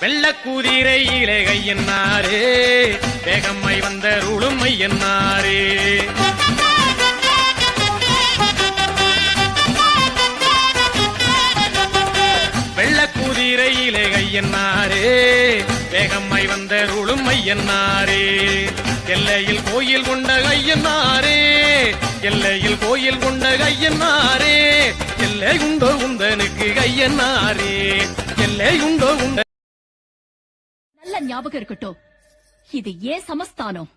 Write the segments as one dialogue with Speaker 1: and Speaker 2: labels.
Speaker 1: வெள்ளக்கூதிரையிலே கையன்னாரே வேகம்மை வந்த ருளும் ஐயன்னாரே வெள்ளக்கூதிரையிலே கையன்னாரே வேகம்மை வந்த ருளும் ஐயன்னாரே எல்லையில் கோயில் கொண்ட ஐயன்னாரே எல்லையில் கோயில் கொண்ட கையன்னாரே எல்லை உண்டோ உந்தனுக்கு கையன்னாரே எல்லை உண்டோ உண்ட
Speaker 2: நல்ல ஞாபகம் இருக்கட்டும், இது ஏன் சமஸ்தானம்.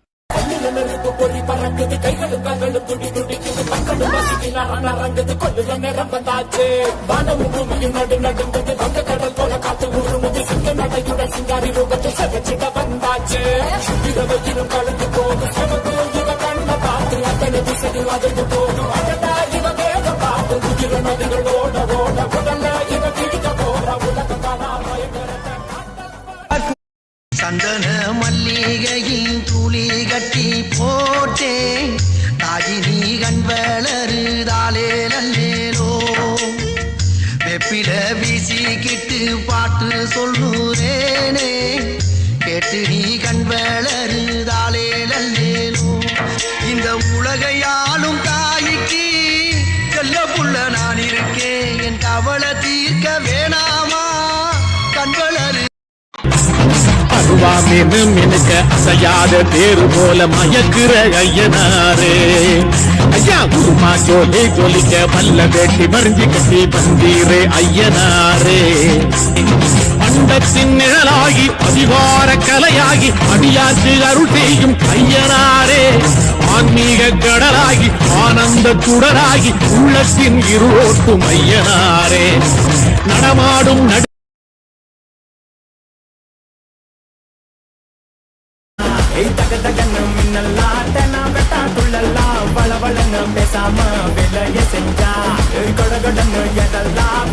Speaker 3: பொறி பறக்குது கைகளும் கால்களும் துடி துடிக்குது மக்களும் வசிக்கிறாங்க கொள்ளுற நேரம் வந்தாச்சு வானமும் பூமியும் நடு நடுங்குது வங்க கடல் போல காத்து உருமுது சிங்க நடையுடன் சிங்காரி ரூபத்தில் செவச்சிட வந்தாச்சு இரவையிலும் கலந்து போகும் செவக்கு இவ கண்ண பார்த்து அத்தனை திசையில் அதிர்ந்து போகும் அடடா இவ வேக பார்த்து உயிர நதிகள் ஓட ஓட உடல்ல இவ கிழிக்க போற உலகம் தானா பயங்கரத்தை
Speaker 4: சந்தன மல்லிகையில் துளி கட்டி போட்டேன் தாகினி கண் வளருதாலே நல்லேலோ வெப்பில வீசிக்கிட்டு பாட்டு சொல்லுறேனே கேட்டு நீ கண் வளருதாலே நல்லேலோ இந்த உலகையாலும் தாய்க்கு செல்ல புள்ள நான் இருக்கேன் என் கவலை தீர்க்க வேணாமா கண் வளரு
Speaker 1: மினுக்க அசையாத தேரு போல மயக்குற ஐயனாரே ஐயா குருமா ஜோலி ஜோலிக்க பல்ல வேட்டி மறிஞ்சி கட்டி பந்தீரே ஐயனாரே பண்டத்தின் நிழலாகி அதிகார கலையாகி அடியாற்று அருள் செய்யும் ஐயனாரே ஆன்மீக கடலாகி ஆனந்த சுடராகி உள்ளத்தின் இருளோட்டும் ஐயனாரே நடமாடும்
Speaker 3: பேசாம வேலைய செஞ்சா கொடகொடன்னு எதெல்லாம்